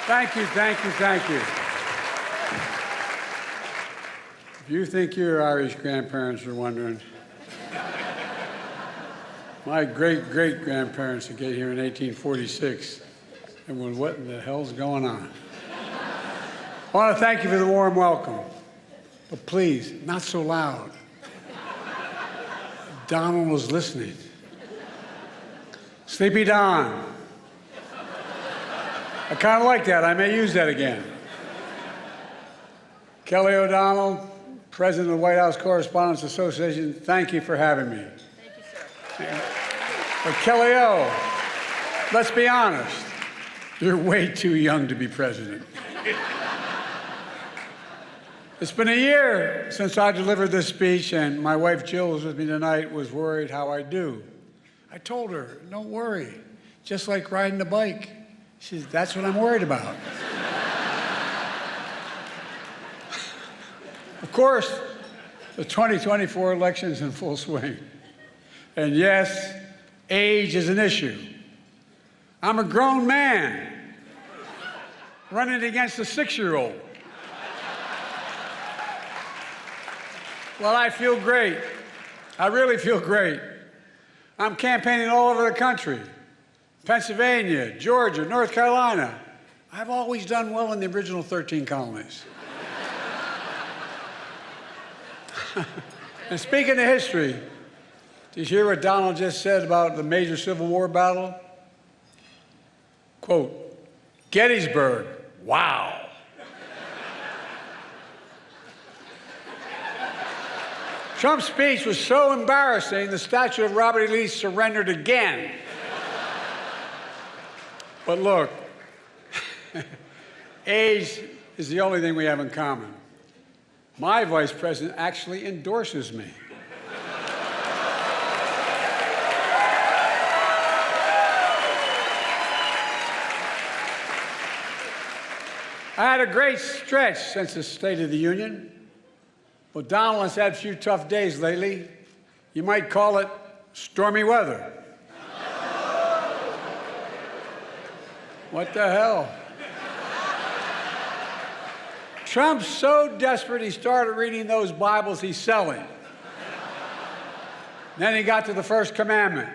Thank you, thank you, thank you. If you think your Irish grandparents are wondering, my great-great-grandparents that came here in 1846 and went, what in the hell's going on? I want to thank you for the warm welcome, but please, not so loud. Donald was listening. Sleepy Don. I kind of like that. I may use that again. Kelly O'Donnell, President of the White House Correspondents Association, thank you for having me. Thank you, sir. But Kelly O, let's be honest, you're way too young to be president. It's been a year since I delivered this speech, and my wife Jill, who's with me tonight, was worried how I do. I told her, don't worry, just like riding a bike. She said, that's what I'm worried about. Of course, the 2024 election is in full swing. And yes, age is an issue. I'm a grown man running against a 6-year-old. Well, I feel great. I really feel great. I'm campaigning all over the country. Pennsylvania, Georgia, North Carolina. I've always done well in the original 13 colonies. And speaking of history, did you hear what Donald just said about the major Civil War battle? Quote, Gettysburg, wow. Trump's speech was so embarrassing, the statue of Robert E. Lee surrendered again. But look, age is the only thing we have in common. My vice president actually endorses me. I had a great stretch since the State of the Union. But Donald has had a few tough days lately. You might call it stormy weather. What the hell? Trump's so desperate he started reading those Bibles he's selling. Then he got to the first commandment.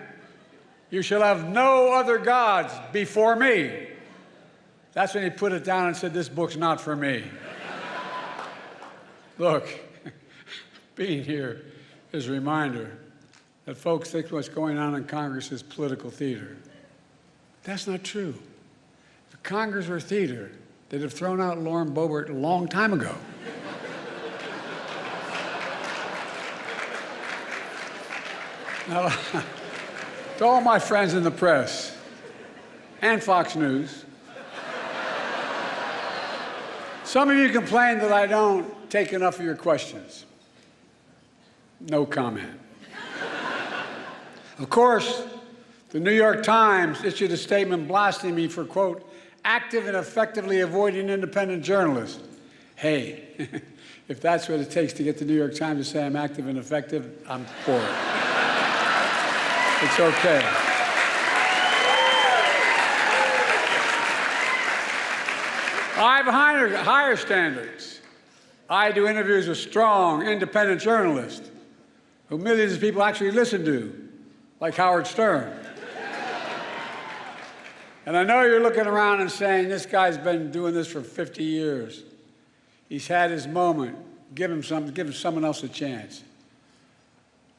You shall have no other gods before me. That's when he put it down and said, this book's not for me. Look, being here is a reminder that folks think what's going on in Congress is political theater. That's not true. If Congress were theater, they'd have thrown out Lauren Boebert a long time ago. Now, to all my friends in the press and Fox News, some of you complain that I don't take enough of your questions. No comment. Of course, the New York Times issued a statement blasting me for, quote, active and effectively avoiding independent journalists. Hey, if that's what it takes to get the New York Times to say I'm active and effective, I'm for it. It's okay. I have higher standards. I do interviews with strong, independent journalists who millions of people actually listen to, like Howard Stern. And I know you're looking around and saying, this guy's been doing this for 50 years. He's had his moment. Give him someone else a chance.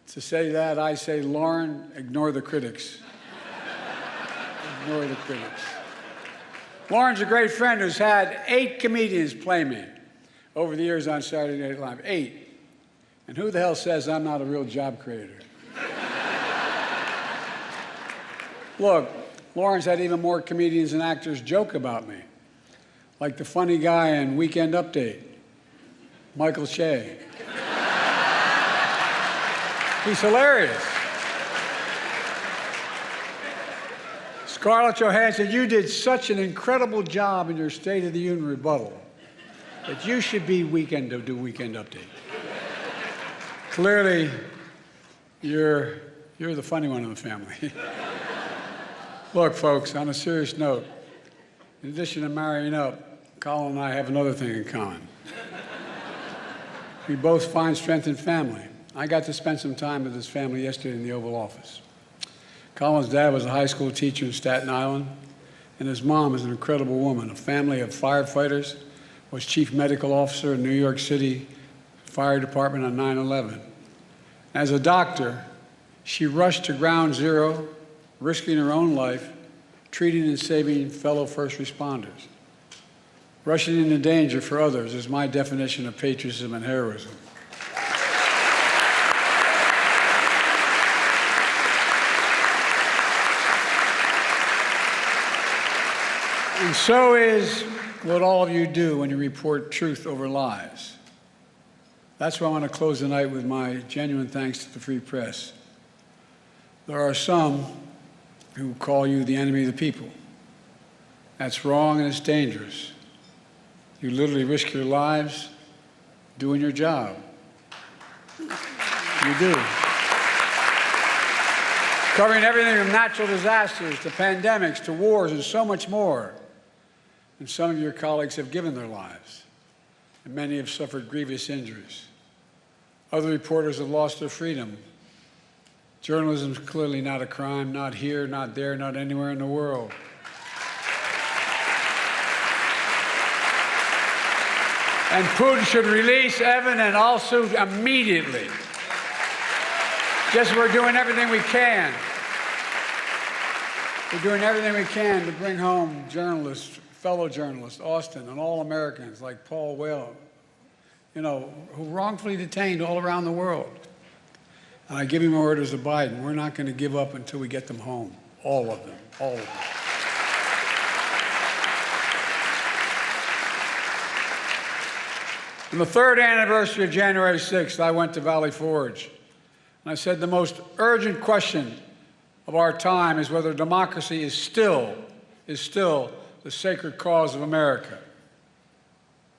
To say that, I say, Lauren, ignore the critics. Ignore the critics. Lauren's a great friend who's had 8 comedians play me over the years on Saturday Night Live. 8. And who the hell says I'm not a real job creator? Look, Lauren's had even more comedians and actors joke about me, like the funny guy in Weekend Update, Michael Che. He's hilarious. Scarlett Johansson, you did such an incredible job in your State of the Union rebuttal that you should be do Weekend Update. Clearly, you're the funny one in the family. Look, folks, on a serious note, In addition to marrying up, Colin and I have another thing in common. We both find strength in family. I got to spend some time with his family yesterday in the Oval Office. Colin's dad was a high school teacher in Staten Island, and his mom is an incredible woman, a family of firefighters, was chief medical officer in New York City Fire Department on 9/11. As a doctor, she rushed to ground zero, risking her own life, treating and saving fellow first responders. Rushing into danger for others is my definition of patriotism and heroism. And so is what all of you do when you report truth over lies. That's why I want to close the night with my genuine thanks to the free press. There are some who call you the enemy of the people. That's wrong and it's dangerous. You literally risk your lives doing your job. You do. Covering everything from natural disasters to pandemics to wars and so much more. And some of your colleagues have given their lives, and many have suffered grievous injuries. Other reporters have lost their freedom. Journalism is clearly not a crime, not here, not there, not anywhere in the world. And Putin should release Evan and also immediately. Just we're doing everything we can. We're doing everything we can to bring home journalists, fellow journalists, Austin, and all Americans like Paul Whelan, who wrongfully detained all around the world. And I give him orders to Biden. We're not going to give up until we get them home. All of them. All of them. On the third anniversary of January 6th, I went to Valley Forge. And I said the most urgent question of our time is whether democracy is still the sacred cause of America.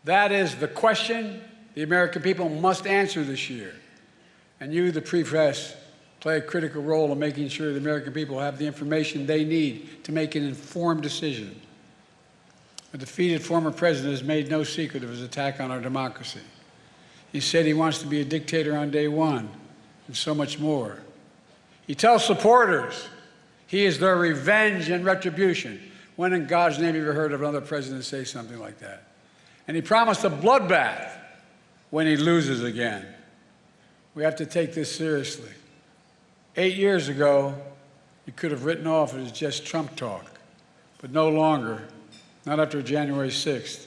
That is the question the American people must answer this year. And you, the free press, play a critical role in making sure the American people have the information they need to make an informed decision. A defeated former president has made no secret of his attack on our democracy. He said he wants to be a dictator on day one, and so much more. He tells supporters he is their revenge and retribution. When in God's name have you ever heard of another president say something like that? And he promised a bloodbath when he loses again. We have to take this seriously. 8 years ago, you could have written off it as just Trump talk, but no longer. Not after January 6th.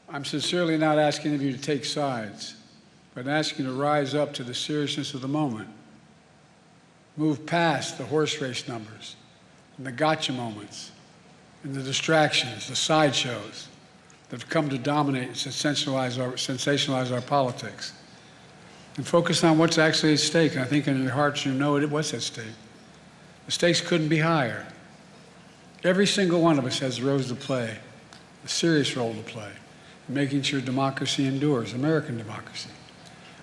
I'm sincerely not asking of you to take sides, but asking you to rise up to the seriousness of the moment. Move past the horse race numbers and the gotcha moments and the distractions, the sideshows that have come to dominate and sensationalize our politics. And focus on what's actually at stake. And I think in your hearts you know what's at stake. The stakes couldn't be higher. Every single one of us has roles to play, a serious role to play, in making sure democracy endures, American democracy.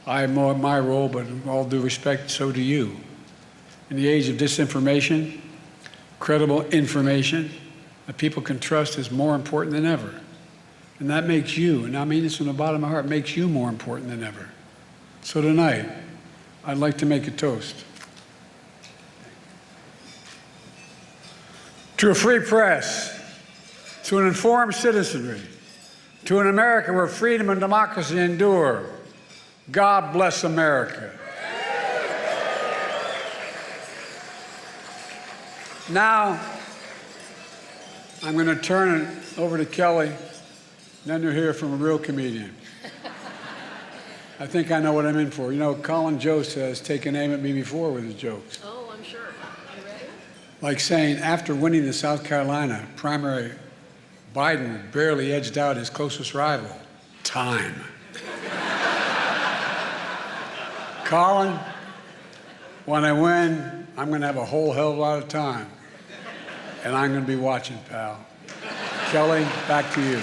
I have my role, but with all due respect, so do you. In the age of disinformation, credible information that people can trust is more important than ever. And that makes you, and I mean this from the bottom of my heart, makes you more important than ever. So tonight, I'd like to make a toast. To a free press, to an informed citizenry, to an America where freedom and democracy endure. God bless America. Now, I'm going to turn it over to Kelly, then you'll hear from a real comedian. I think I know what I'm in for. Colin Jost has taken aim at me before with his jokes. Oh, I'm sure. You ready? Like saying, after winning the South Carolina primary, Biden barely edged out his closest rival. Time. Colin, when I win, I'm going to have a whole hell of a lot of time. And I'm going to be watching, pal. Kelly, back to you.